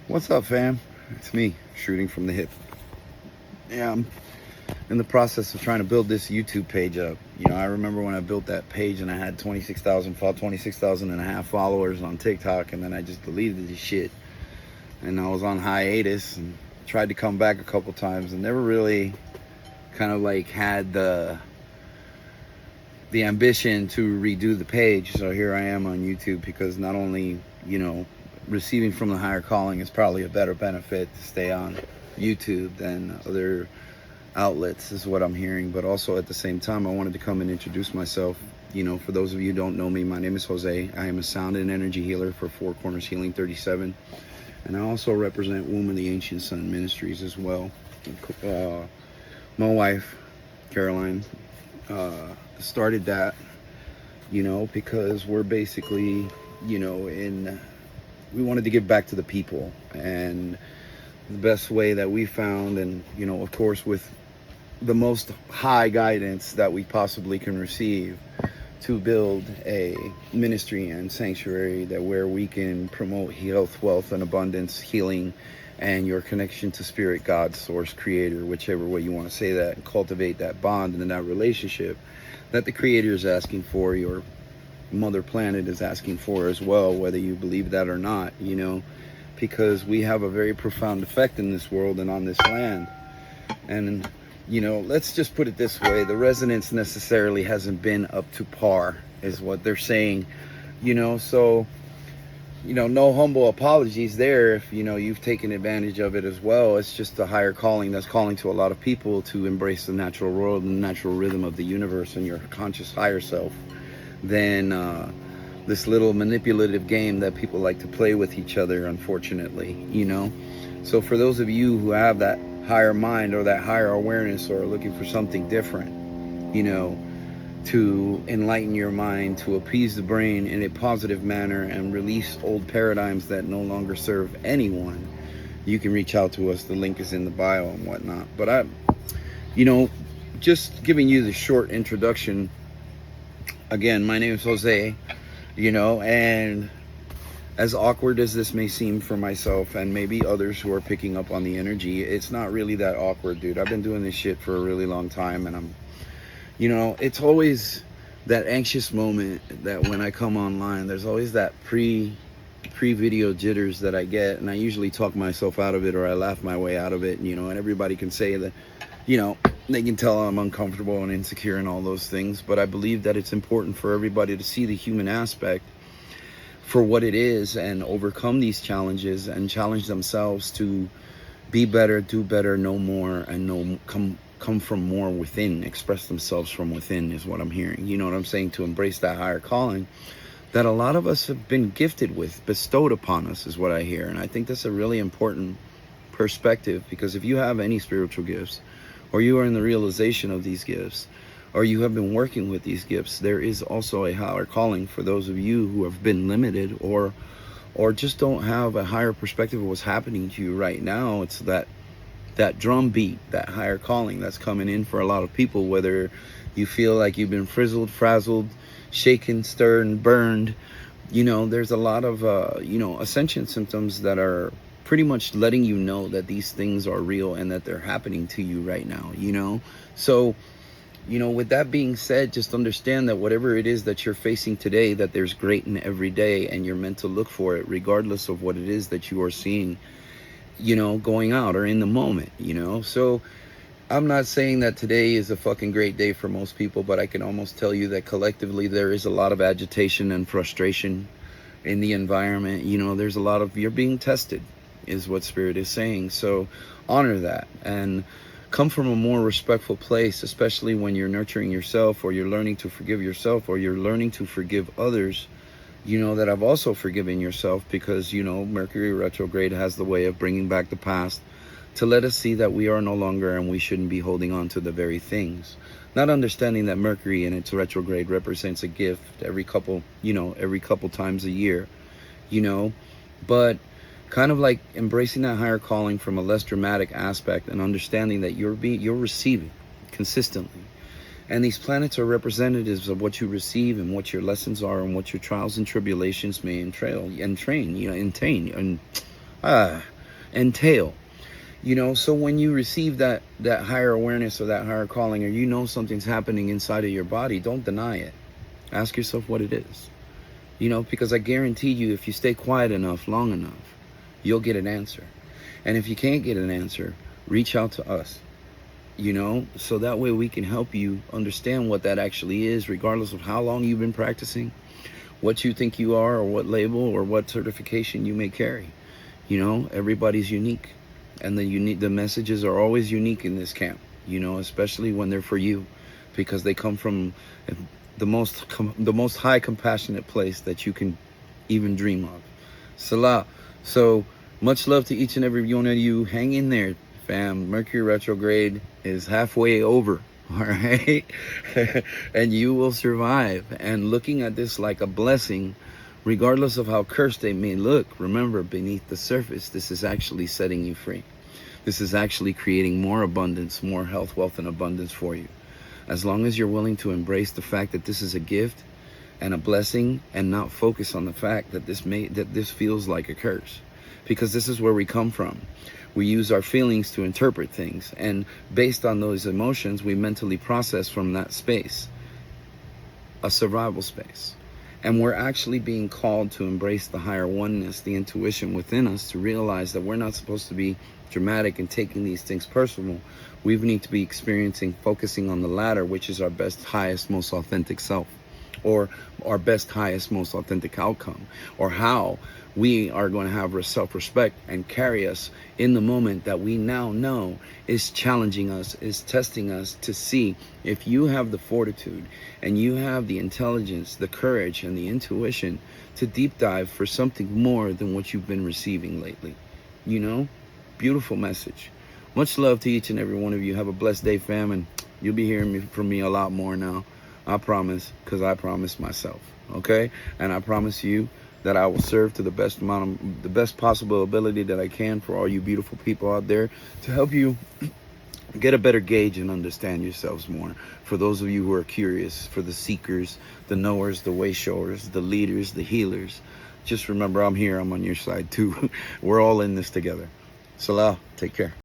What's up, fam? It's me, shooting from the hip. Yeah, I'm in the process of trying to build this YouTube page up. I remember when I built that page and I had 26,000 and a half followers on TikTok, and then I just deleted the shit. And I was on hiatus and tried to come back a couple times and never really kind of like had the ambition to redo the page. So here I am on YouTube because not only, receiving from the higher calling is probably a better benefit to stay on YouTube than other outlets, is what I'm hearing. But also at the same time, I wanted to come and introduce myself. For those of you who don't know me, my name is Jose. I am a sound and energy healer for Four Corners Healing 37. And I also represent Womb of the Ancient Sun Ministries as well. My wife, Caroline, started that, because we're basically, we wanted to give back to the people. And the best way that we found, and, of course, with the most high guidance that we possibly can receive, to build a ministry and sanctuary that where we can promote health, wealth, and abundance, healing, and your connection to spirit, God, source, creator, whichever way you want to say that, and cultivate that bond and that relationship that the creator is asking for, your mother planet is asking for as well, whether you believe that or not, because we have a very profound effect in this world and on this land. And let's just put it this way, the resonance necessarily hasn't been up to par, is what they're saying, so no humble apologies there if you've taken advantage of it as well. It's just a higher calling that's calling to a lot of people to embrace the natural world and the natural rhythm of the universe and your conscious higher self than this little manipulative game that people like to play with each other, unfortunately. So for those of you who have that higher mind or that higher awareness or are looking for something different, to enlighten your mind, to appease the brain in a positive manner and release old paradigms that no longer serve anyone, you can reach out to us. The link is in the bio and whatnot. But just giving you the short introduction. Again, my name is Jose, and as awkward as this may seem for myself and maybe others who are picking up on the energy, it's not really that awkward, dude. I've been doing this shit for a really long time, and I'm, it's always that anxious moment that when I come online, there's always that pre-video jitters that I get, and I usually talk myself out of it or I laugh my way out of it, and everybody can say that, they can tell I'm uncomfortable and insecure and all those things. But I believe that it's important for everybody to see the human aspect for what it is and overcome these challenges and challenge themselves to be better, do better, know more, and come from more within, express themselves from within, is what I'm hearing. You know what I'm saying? To embrace that higher calling that a lot of us have been gifted with, bestowed upon us, is what I hear. And I think that's a really important perspective, because if you have any spiritual gifts, or you are in the realization of these gifts, or you have been working with these gifts, there is also a higher calling for those of you who have been limited or just don't have a higher perspective of what's happening to you right now. It's that drum beat, that higher calling that's coming in for a lot of people, whether you feel like you've been frizzled, frazzled, shaken, stirred, and burned. There's a lot of ascension symptoms that are pretty much letting you know that these things are real and that they're happening to you right now, So, with that being said, just understand that whatever it is that you're facing today, that there's great in every day, and you're meant to look for it regardless of what it is that you are seeing, going out or in the moment, So I'm not saying that today is a fucking great day for most people, but I can almost tell you that collectively there is a lot of agitation and frustration in the environment. There's a lot of, you're being tested, is what Spirit is saying. So honor that and come from a more respectful place, especially when you're nurturing yourself, or you're learning to forgive yourself, or you're learning to forgive others, that I've also forgiven yourself, because, Mercury retrograde has the way of bringing back the past to let us see that we are no longer, and we shouldn't be holding on to the very things. Not understanding that Mercury in its retrograde represents a gift every couple times a year, but kind of like embracing that higher calling from a less dramatic aspect and understanding that you're receiving consistently. And these planets are representatives of what you receive and what your lessons are and what your trials and tribulations may entail. entail. So when you receive that higher awareness or that higher calling, or something's happening inside of your body, don't deny it. Ask yourself what it is. Because I guarantee you, if you stay quiet enough, long enough, you'll get an answer. And if you can't get an answer, reach out to us, so that way we can help you understand what that actually is, regardless of how long you've been practicing, what you think you are, or what label or what certification you may carry. Everybody's unique, and the messages are always unique in this camp, especially when they're for you, because they come from the most high compassionate place that you can even dream of. Salah. So much love to each and every one of you. Hang in there, fam. Mercury retrograde is halfway over. All right. And you will survive. And looking at this like a blessing, regardless of how cursed they may look, remember, beneath the surface, this is actually setting you free. This is actually creating more abundance, more health, wealth, and abundance for you. As long as you're willing to embrace the fact that this is a gift and a blessing, and not focus on the fact that this feels like a curse. Because this is where we come from. We use our feelings to interpret things, and based on those emotions, we mentally process from that space, a survival space. And we're actually being called to embrace the higher oneness, the intuition within us, to realize that we're not supposed to be dramatic and taking these things personal. We need to be focusing on the latter, which is our best, highest, most authentic self, or our best, highest, most authentic outcome, or how we are going to have self-respect and carry us in the moment that we now know is challenging us, is testing us, to see if you have the fortitude and you have the intelligence, the courage, and the intuition to deep dive for something more than what you've been receiving lately. Beautiful message. Much love to each and every one of you. Have a blessed day, fam, and you'll be hearing from me a lot more now. I promise, because I promised myself, okay? And I promise you that I will serve to the best possible ability that I can for all you beautiful people out there, to help you get a better gauge and understand yourselves more. For those of you who are curious, for the seekers, the knowers, the way showers, the leaders, the healers, just remember, I'm here. I'm on your side too. We're all in this together. Salah. Take care.